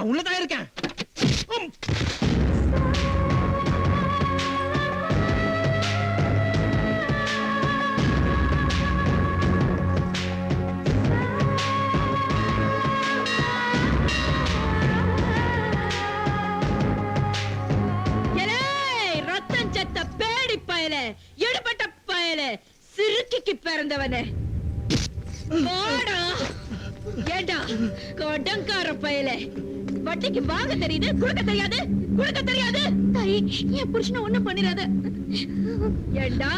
நான் உள்ளதான் இருக்கேன். ரத்தம் செத்த பேடி பயல, எடுபட்ட பயல, சிறுக்கிக்கு பிறந்தவனே, ஏண்டா கொடங்கார பயல, வட்டிக்கு வாங்க தெரியுது, குடுக்க தெரியாது, குடுக்க தெரியாது. தாய், என் புருஷனை ஒண்ணும் பண்ணிராத. ஏண்டா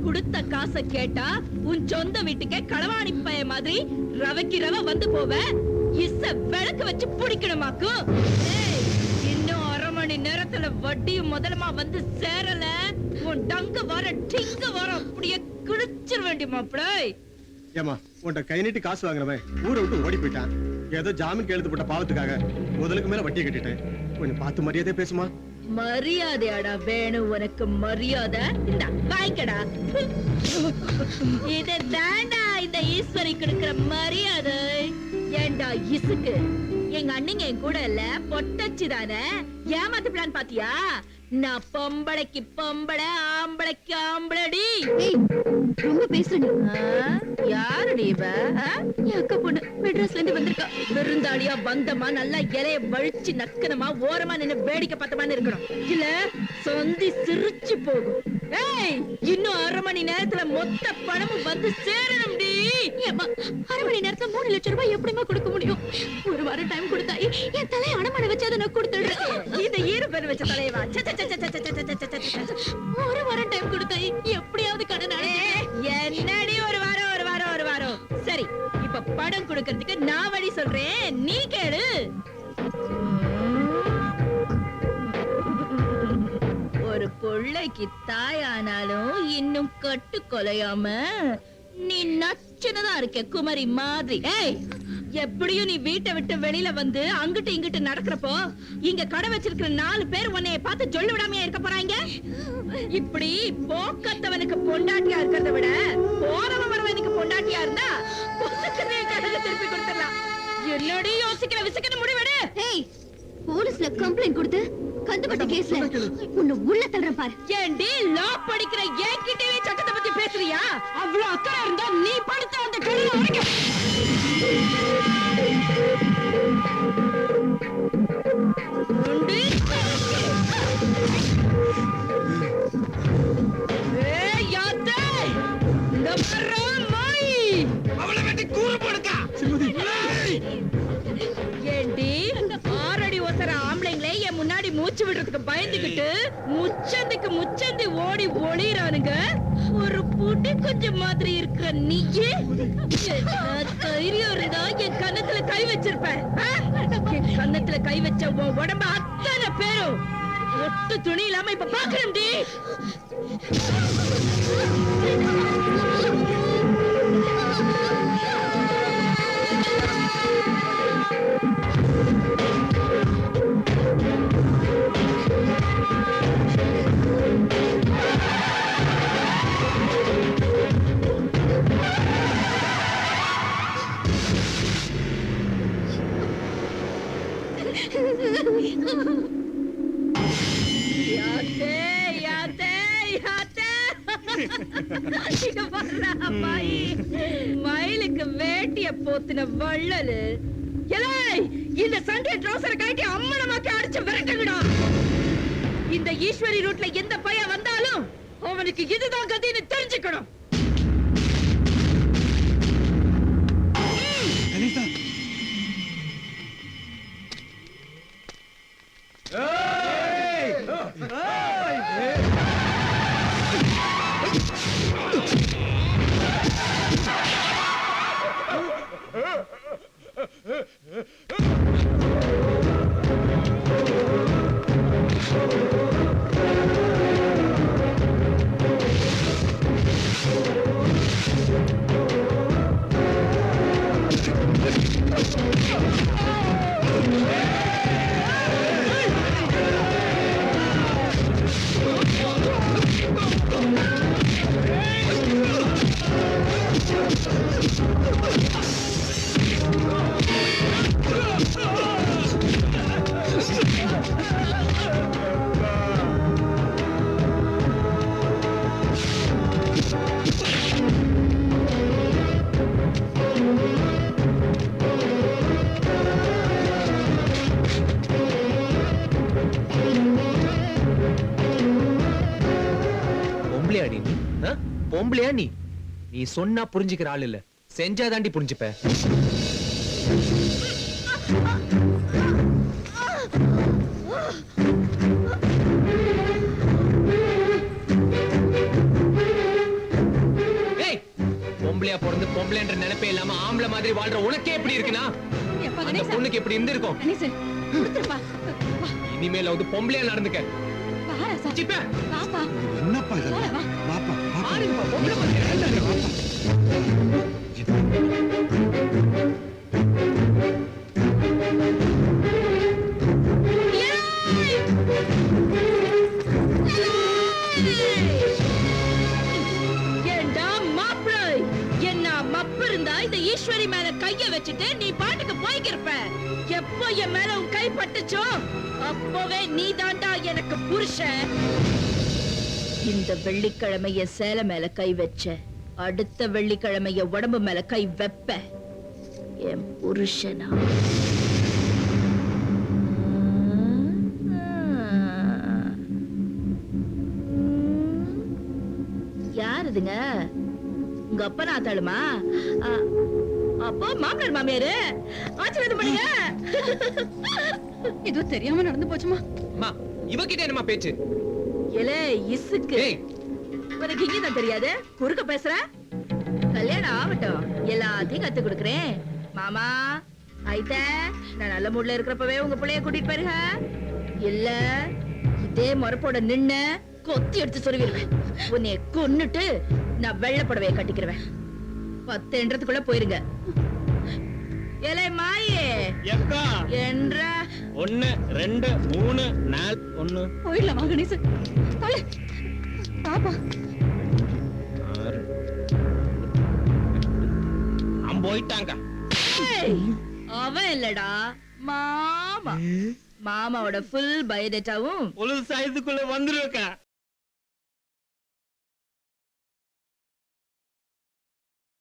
குடுத்த காசை கேட்டா உன் சொந்த வீட்டுக்கே களவாணி பய மாதிரி ரவைக்கு ரவ வந்து போவ. இச விளக்கு வச்சு பிடிக்கணுமாக்கும். இன்னும் அரை மணி நேரத்துல வட்டியும் முதலமா வந்து சேரல, உன் டங்க வர டிங்க வர அப்படியே கிழிச்சிட வேண்டிய மாப்பிளை. ஏமா உன்ட கை நீட்டி காசு வாங்குறவன் ஊரை விட்டு ஓடி போயிட்டான். ஏதோ ஜாமீன் கையெழுத்து பாவத்துக்காக முதலுக்கு மேல வட்டியை கட்டிட்டேன். கொஞ்சம் பார்த்து மரியாதை பேசுமா. மரியாதையாடா வேணும் உனக்கு மரியாதை? இந்த வாய்க்கடா. இது தாண்டா இந்த ஈஸ்வரி கொடுக்கிற மரியாதை. ஏண்டா இசுக்கு, எங்க அண்ணிங்க என் கூட இல்ல பொட்டச்சி தானே, ஏமாத்து பிளான் பாத்தியா? நான் பொம்பளைக்கு பொம்பளை, ஆம்பளைக்கு ஆம்பளடி. ரொம்ப பேசுறீங்க. யாருடி இவ? என் அக்கா பொண்ணு மெட்ராஸ்ல இருந்து வந்திருக்கா. விருந்தாளியா வந்தமா நல்லா இலைய வழிச்சு நக்கனமா ஓரமா நின்னு வேடிக்கை பார்த்தமான்னு இருக்கணும், இல்ல சொந்தி சிரிச்சு போகும். ஏய், இன்னும் அரை மணி நேரத்துல மொத்த பணமும் வந்து சேரணும்டி. அரை மணி நேரத்துல 3 லட்சம் ரூபாய் எப்படிமா கொடுக்க முடியும்? ஒரு வாரம் டைம் கொடுத்தாய், என் தலையை அடமான வச்சு அதை நான் கொடுத்துடுறேன். இந்த ஈரப்பெரு வச்ச தலையவா? ஒரு வாரம் டைம் கொடுத்தாய், எப்படியாவது கடன் என்னடி? ஒரு வாரம் ஒரு வாரம் ஒரு வாரம். சரி, இப்ப படம் கொடுக்கறதுக்கு நான் வழி சொல்றேன், நீ கேளு. ஒரு பிள்ளைக்கு தாயானாலும் இன்னும் கட்டு கொலையாம நீ நச்சுனதான் இருக்க குமரி மாதிரி. ஏய், எப்படியும் நீ வீட்டை விட்டு வெளியில வந்து அங்கிட்டு இங்கிட்டு நடக்கிறப்போ இங்க கடை வச்சிருக்கிற 4 பேர் உன்னைய பார்த்து சொல்லி விடாமையா இருக்க போறாங்க. இப்படி போக்கத்தவனுக்கு பொண்டாட்டியா இருக்கிறத விட போறவன் வரவனுக்கு பொண்டாட்டியா இருந்தா திருப்பி கொடுத்துடலாம். என்னடி யோசிக்கிற விசுக்கிற முடிவெடு. போலீஸ்ல கம்ப்ளைண்ட் கொடுத்து கந்துபட்ட கேஸ்ல உன்னை உள்ள தள்ளுறேன் பாரு. ஏண்டி லா படிக்கிற ஏகிட்டவே சட்டத்தை பத்தி பேசுறியா? அவ்வளவு அக்கறை இருந்தா நீ படுத்த அந்த கடையில வரைக்கும். ஏண்டி 6 அடி ஒசர ஆம்பளைங்களே என் முன்னாடி மூச்சு விடுறதுக்கு பயந்துகிட்டு முச்சந்திக்கு முச்சந்தி ஓடி ஒளிறானுங்க. ஒரு புடி கொஞ்சம் மாதிரி இருக்க நீயே தைரியம் இருந்தா என் கன்னத்துல கை வச்சிருப்பேன். என் கன்னத்துல கை வச்ச உன் உடம்ப அத்தனை பேரும் ஒட்டு துணி இல்லாம இப்ப பாக்குறேன். மயிலுக்கு வேட்டிய போத்தின வள்ளலு இந்த சண்டே ட்ரௌசரை கட்டி அம்மனமாக்கி அடிச்சு விரட்டுங்கடா. இந்த ஈஸ்வரி ரூட்ல எந்த பையன் வந்தாலும் அவனுக்கு இதுதான் கதின்னு தெரிஞ்சுக்கணும். பொம்பளையா நீ நீ சொன்னா புரிஞ்சுக்கிற ஆள் இல்ல, செஞ்சா தாண்டி புரிஞ்சுப்ப. ஏய், பொம்பளையா பிறந்து பொம்பளைன்ற நினைப்பே இல்லாம ஆம்பளை மாதிரி வாழ்ற உனக்கே எப்படி இருக்குன்னா அந்த பொண்ணுக்கு எப்படி இருந்திருக்கும்? இனிமேல் பொம்பளையா நடந்துக்க. சிப்ப. என்னப்பா இதெல்லாம்? வாப்பா, வாப்பா. பாருங்கப்பா, பொம்பளை மாதிரி வேண்டாம். வாப்பா. ஏண்டா மாப்பிள்ளை, என்ன மப்பு இருந்தா இந்த ஈஸ்வரி மேல கைய வச்சுட்டு நீ பாட்டுக்கு போய்க்கிருப்ப. எப்போ என் மேல உன் கை பட்டுச்சோ அப்பவே நீ தாண்டா எனக்கு புருஷன். இந்த வெள்ளிக்கிழமைய சேலை மேல கை வச்ச, அடுத்த வெள்ளிக்கிழமைய உடம்பு மேல கை வைப்ப. என் புருஷனா? யாருதுங்க? உங்க அப்பா நாத்தாளுமா? அப்போ மாமனார் மாமியாரு ஆச்சரியம் பண்ணுங்க. ஏதோ தெரியாம நடந்து போச்சுமா. அம்மா, இவகிட்ட என்னமா பேச்சு? ஏலே இசுக்கு, ஏய், உனக்கு இங்கதான் தெரியாது, குறுக்க பேசுற. கல்யாணம் ஆகட்டும், எல்லாத்தையும் கத்து கொடுக்கறேன். மாமா ஐத்த, நான் நல்ல மூட்ல இருக்கிறப்பவே உங்க பிள்ளைய கூட்டிட்டு போயிருங்க. இல்ல இதே மரப்போட நின்னு கொத்தி எடுத்து சொருவிடுவேன். உன்னைய கொன்னுட்டு நான் வெள்ளை புடவைய கட்டிக்கிறேன். 10 என்றதுக்குள்ள போயிருங்க. ஏலே மாயே எக்கா என்ற 1 2 3 4 1 போயிடலாமா கணேசன்? தலை பாப்பா. 6 போயிட்டாங்க. ஏய், அவன் இல்லடா மாமா. மாமாவோட ஃபுல் பயோடேட்டாவும் ஒரு சைதுக்குள்ள வந்துருக்கா.